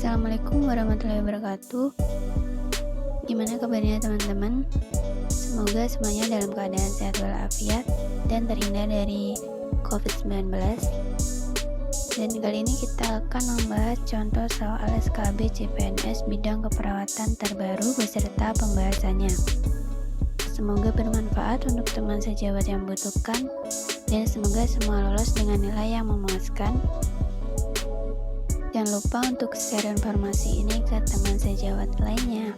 Assalamualaikum warahmatullahi wabarakatuh. Gimana kabarnya teman-teman? Semoga semuanya dalam keadaan sehat walafiat dan terhindar dari COVID-19. Dan kali ini kita akan membahas contoh soal SKB CPNS bidang keperawatan terbaru beserta pembahasannya. Semoga bermanfaat untuk teman sejawat yang membutuhkan dan semoga semua lolos dengan nilai yang memuaskan. Jangan lupa untuk share informasi ini ke teman sejawat lainnya.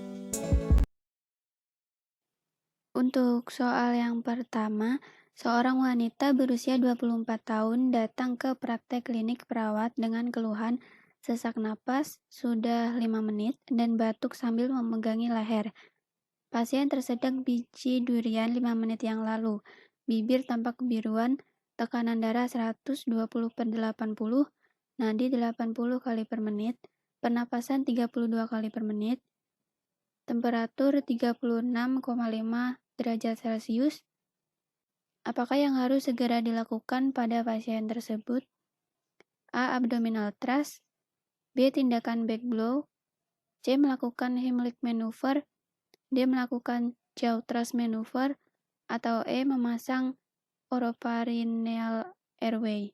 Untuk soal yang pertama, seorang wanita berusia 24 tahun datang ke praktek klinik perawat dengan keluhan sesak napas sudah 5 menit dan batuk sambil memegangi leher. Pasien tersedak biji durian 5 menit yang lalu, bibir tampak kebiruan, tekanan darah 120/80, nadi 80 kali per menit, pernapasan 32 kali per menit, temperatur 36,5 derajat Celcius. Apakah yang harus segera dilakukan pada pasien tersebut? A. Abdominal thrust, B. Tindakan back blow, C. Melakukan Heimlich maneuver, D. Melakukan jaw thrust maneuver, atau E. Memasang oropharyngeal airway.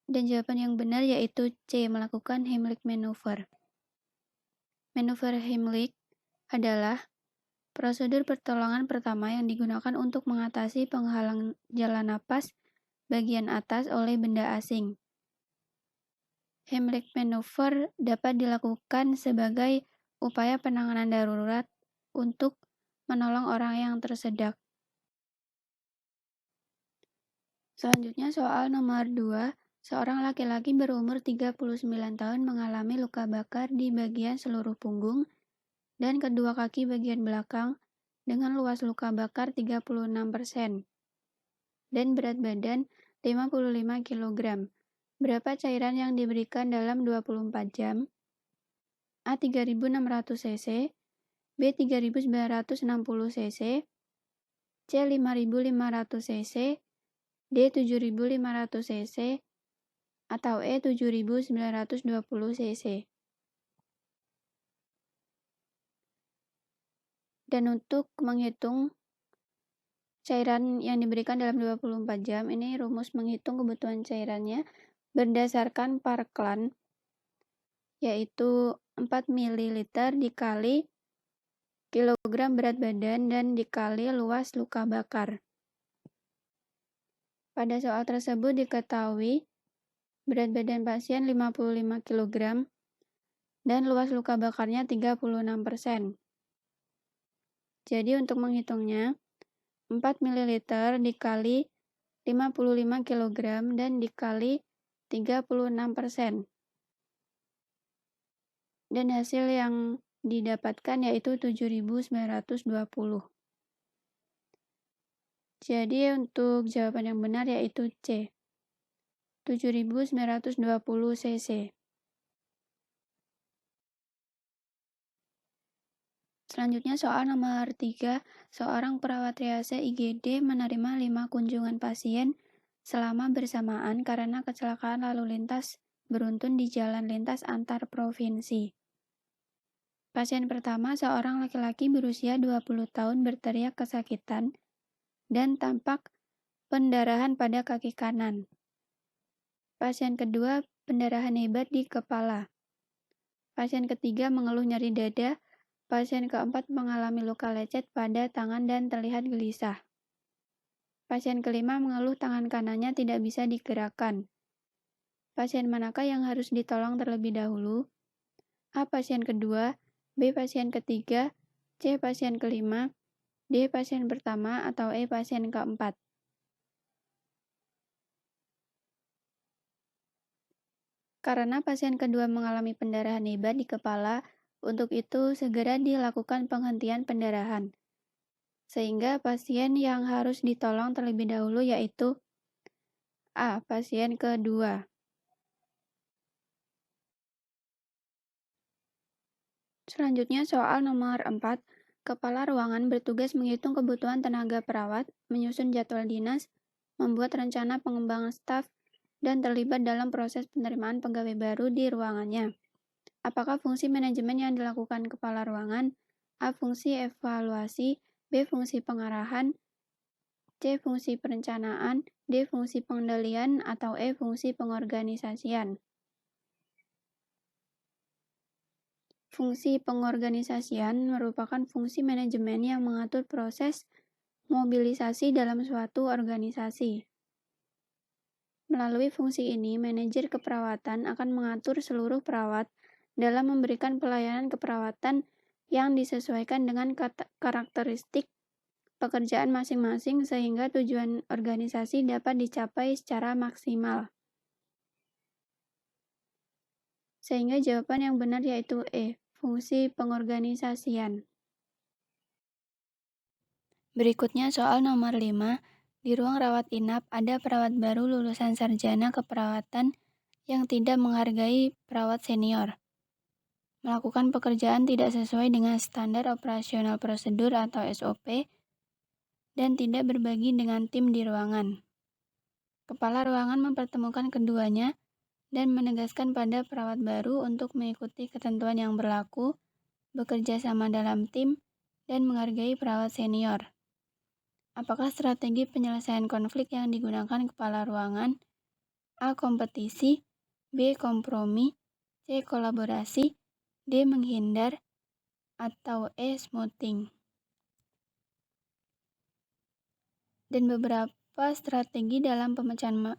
Dan jawaban yang benar yaitu C. Melakukan Heimlich maneuver. Manuver Heimlich adalah prosedur pertolongan pertama yang digunakan untuk mengatasi penghalang jalan napas bagian atas oleh benda asing. Heimlich maneuver dapat dilakukan sebagai upaya penanganan darurat untuk menolong orang yang tersedak. Selanjutnya soal nomor 2. Seorang laki-laki berumur 39 tahun mengalami luka bakar di bagian seluruh punggung dan kedua kaki bagian belakang dengan luas luka bakar 36% dan berat badan 55 kg. Berapa cairan yang diberikan dalam 24 jam? A. 3600 cc, B. 3960 cc, C. 5500 cc, D. 7500 cc, atau E. 7920 cc. Dan untuk menghitung cairan yang diberikan dalam 24 jam, ini rumus menghitung kebutuhan cairannya berdasarkan Parkland, yaitu 4 ml dikali kilogram berat badan dan dikali luas luka bakar. Pada soal tersebut diketahui berat badan pasien 55 kg dan luas luka bakarnya 36%. Jadi untuk menghitungnya, 4 ml dikali 55 kg dan dikali 36%. Dan hasil yang didapatkan yaitu 7.920. Jadi untuk jawaban yang benar yaitu C. 7.920 cc. Selanjutnya soal nomor 3. Seorang perawat triase IGD menerima 5 kunjungan pasien selama bersamaan karena kecelakaan lalu lintas beruntun di jalan lintas antar provinsi. Pasien pertama seorang laki-laki berusia 20 tahun berteriak kesakitan dan tampak pendarahan pada kaki kanan. Pasien kedua pendarahan hebat di kepala. Pasien ketiga mengeluh nyeri dada. Pasien keempat mengalami luka lecet pada tangan dan terlihat gelisah. Pasien kelima mengeluh tangan kanannya tidak bisa digerakkan. Pasien manakah yang harus ditolong terlebih dahulu? A. Pasien kedua, B. Pasien ketiga, C. Pasien kelima, D. Pasien pertama, atau E. Pasien keempat. Karena pasien kedua mengalami pendarahan hebat di kepala, untuk itu segera dilakukan penghentian pendarahan. Sehingga pasien yang harus ditolong terlebih dahulu yaitu A. Pasien kedua. Selanjutnya soal nomor 4. Kepala ruangan bertugas menghitung kebutuhan tenaga perawat, menyusun jadwal dinas, membuat rencana pengembangan staf, dan terlibat dalam proses penerimaan pegawai baru di ruangannya. Apakah fungsi manajemen yang dilakukan kepala ruangan? A. Fungsi evaluasi, B. Fungsi pengarahan, C. Fungsi perencanaan, D. Fungsi pengendalian, atau E. Fungsi pengorganisasian. Fungsi pengorganisasian merupakan fungsi manajemen yang mengatur proses mobilisasi dalam suatu organisasi. Melalui fungsi ini, manajer keperawatan akan mengatur seluruh perawat dalam memberikan pelayanan keperawatan yang disesuaikan dengan karakteristik pekerjaan masing-masing sehingga tujuan organisasi dapat dicapai secara maksimal. Sehingga jawaban yang benar yaitu E, fungsi pengorganisasian. Berikutnya soal nomor 5. Di ruang rawat inap ada perawat baru lulusan sarjana keperawatan yang tidak menghargai perawat senior, melakukan pekerjaan tidak sesuai dengan standar operasional prosedur atau SOP, dan tidak berbagi dengan tim di ruangan. Kepala ruangan mempertemukan keduanya dan menegaskan pada perawat baru untuk mengikuti ketentuan yang berlaku, bekerja sama dalam tim, dan menghargai perawat senior. Apakah strategi penyelesaian konflik yang digunakan kepala ruangan? A. Kompetisi, B. Kompromi, C. Kolaborasi, D. Menghindar, atau E. Smoothing. Dan beberapa strategi dalam pemecahan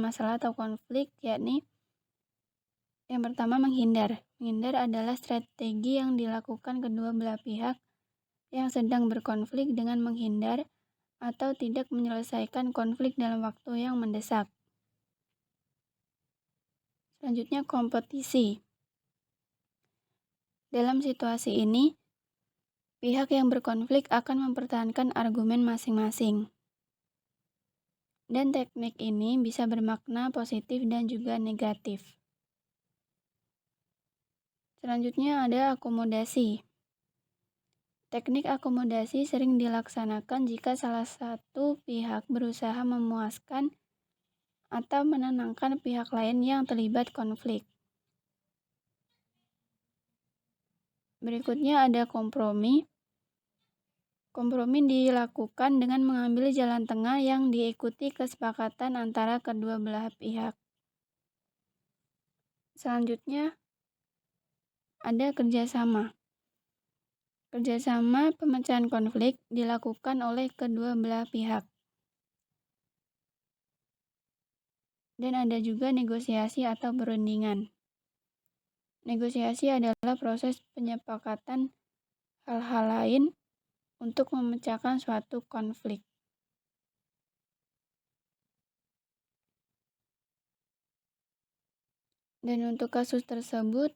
masalah atau konflik, yakni yang pertama menghindar. Menghindar adalah strategi yang dilakukan kedua belah pihak yang sedang berkonflik dengan menghindar atau tidak menyelesaikan konflik dalam waktu yang mendesak. Selanjutnya kompetisi. Dalam situasi ini, pihak yang berkonflik akan mempertahankan argumen masing-masing. Dan teknik ini bisa bermakna positif dan juga negatif. Selanjutnya ada akomodasi. Teknik akomodasi sering dilaksanakan jika salah satu pihak berusaha memuaskan atau menenangkan pihak lain yang terlibat konflik. Berikutnya ada kompromi. Kompromi dilakukan dengan mengambil jalan tengah yang diikuti kesepakatan antara kedua belah pihak. Selanjutnya ada kerjasama. Kerjasama pemecahan konflik dilakukan oleh kedua belah pihak. Dan ada juga negosiasi atau perundingan. Negosiasi adalah proses penyepakatan hal-hal lain untuk memecahkan suatu konflik. Dan untuk kasus tersebut,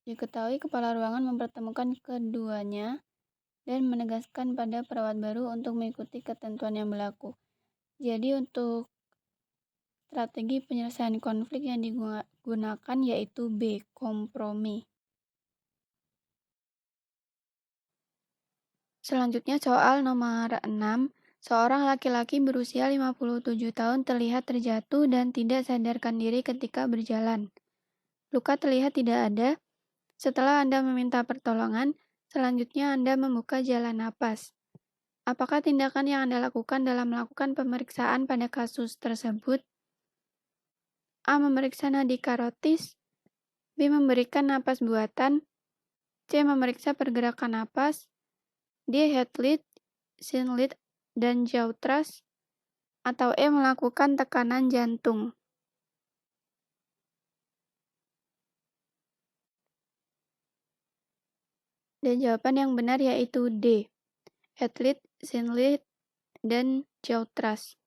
diketahui kepala ruangan mempertemukan keduanya dan menegaskan pada perawat baru untuk mengikuti ketentuan yang berlaku. Jadi untuk strategi penyelesaian konflik yang digunakan yaitu B, kompromi. Selanjutnya soal nomor 6. Seorang laki-laki berusia 57 tahun terlihat terjatuh dan tidak sadarkan diri ketika berjalan. Luka terlihat tidak ada. Setelah Anda meminta pertolongan, selanjutnya Anda membuka jalan napas. Apakah tindakan yang Anda lakukan dalam melakukan pemeriksaan pada kasus tersebut? A. Memeriksa nadi karotis, B. Memberikan napas buatan, C. Memeriksa pergerakan napas, D. Head lead, chin lead, dan jaw thrust, atau E. Melakukan tekanan jantung. Dan jawaban yang benar yaitu D. Head lead, chin lead, dan jaw thrust.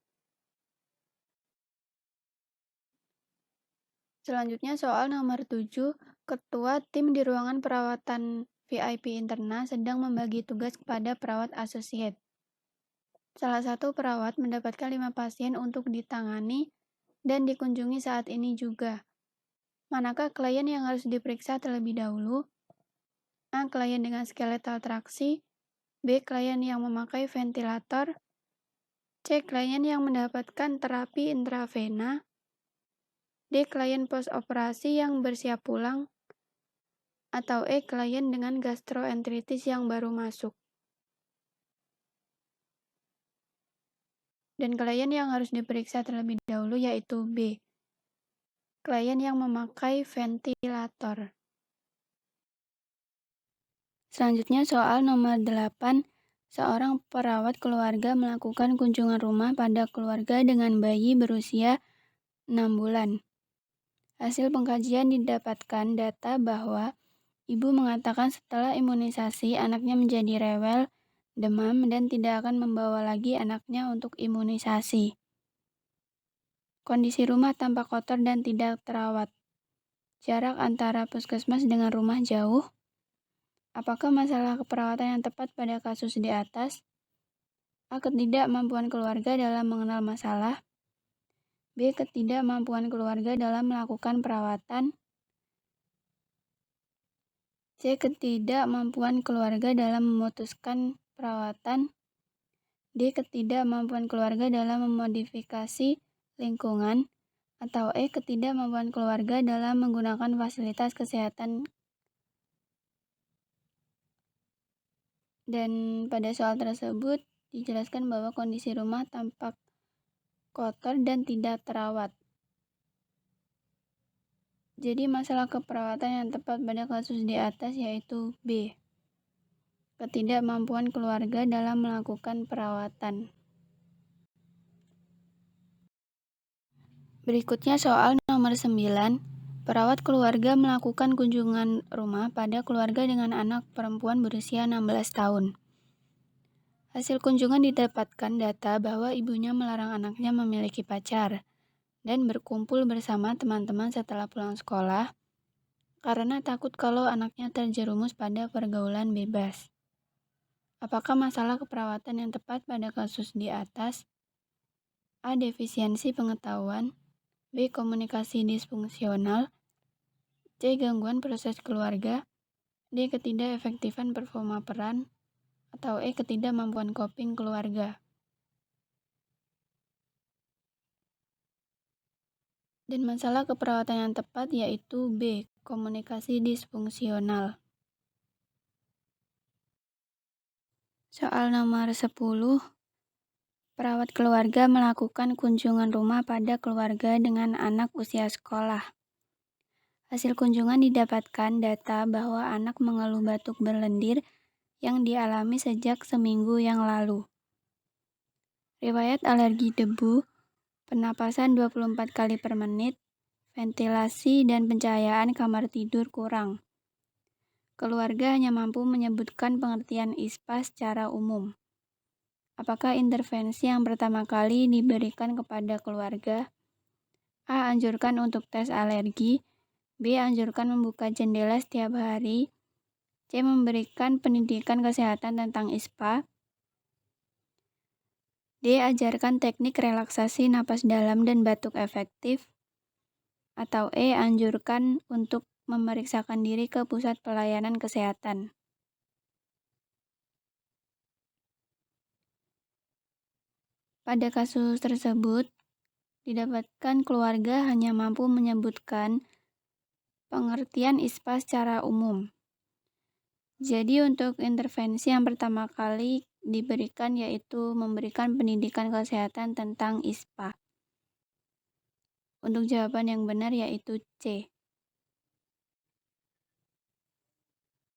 Selanjutnya soal nomor 7. Ketua tim di ruangan perawatan VIP interna sedang membagi tugas kepada perawat associate. Salah satu perawat mendapatkan 5 pasien untuk ditangani dan dikunjungi saat ini juga. Manakah klien yang harus diperiksa terlebih dahulu? A. Klien dengan skeletal traksi, B. Klien yang memakai ventilator, C. Klien yang mendapatkan terapi intravena. D. Klien post-operasi yang bersiap pulang. Atau E. Klien dengan gastroenteritis yang baru masuk. Dan klien yang harus diperiksa terlebih dahulu yaitu B. Klien yang memakai ventilator. Selanjutnya soal nomor 8. Seorang perawat keluarga melakukan kunjungan rumah pada keluarga dengan bayi berusia 6 bulan. Hasil pengkajian didapatkan data bahwa ibu mengatakan setelah imunisasi anaknya menjadi rewel, demam, dan tidak akan membawa lagi anaknya untuk imunisasi. Kondisi rumah tampak kotor dan tidak terawat. Jarak antara puskesmas dengan rumah jauh. Apakah masalah keperawatan yang tepat pada kasus di atas? A. Ketidakmampuan keluarga dalam mengenal masalah. B. Ketidakmampuan keluarga dalam melakukan perawatan. C. Ketidakmampuan keluarga dalam memutuskan perawatan. D. Ketidakmampuan keluarga dalam memodifikasi lingkungan. Atau E. Ketidakmampuan keluarga dalam menggunakan fasilitas kesehatan. Dan pada soal tersebut dijelaskan bahwa kondisi rumah tampak kotor dan tidak terawat. Jadi masalah keperawatan yang tepat pada kasus di atas yaitu B. Ketidakmampuan keluarga dalam melakukan perawatan. Berikutnya soal nomor 9. Perawat keluarga melakukan kunjungan rumah pada keluarga dengan anak perempuan berusia 16 tahun. Hasil kunjungan didapatkan data bahwa ibunya melarang anaknya memiliki pacar dan berkumpul bersama teman-teman setelah pulang sekolah karena takut kalau anaknya terjerumus pada pergaulan bebas. Apakah masalah keperawatan yang tepat pada kasus di atas? A. Defisiensi pengetahuan. B. Komunikasi disfungsional. C. Gangguan proses keluarga. D. Ketidakefektifan performa peran. Atau E. Ketidakmampuan coping keluarga. Dan masalah keperawatan yang tepat yaitu B. Komunikasi disfungsional. Soal nomor 10. Perawat keluarga melakukan kunjungan rumah pada keluarga dengan anak usia sekolah. Hasil kunjungan didapatkan data bahwa anak mengeluh batuk berlendir yang dialami sejak seminggu yang lalu. Riwayat alergi debu, pernapasan 24 kali per menit, ventilasi dan pencahayaan kamar tidur kurang. Keluarga hanya mampu menyebutkan pengertian ISPA secara umum. Apakah intervensi yang pertama kali diberikan kepada keluarga? A. Anjurkan untuk tes alergi. B. Anjurkan membuka jendela setiap hari. C. Memberikan pendidikan kesehatan tentang ISPA. D. Ajarkan teknik relaksasi napas dalam dan batuk efektif. Atau E. Anjurkan untuk memeriksakan diri ke pusat pelayanan kesehatan. Pada kasus tersebut, didapatkan keluarga hanya mampu menyebutkan pengertian ISPA secara umum. Jadi untuk intervensi yang pertama kali diberikan yaitu memberikan pendidikan kesehatan tentang ISPA. Untuk jawaban yang benar yaitu C.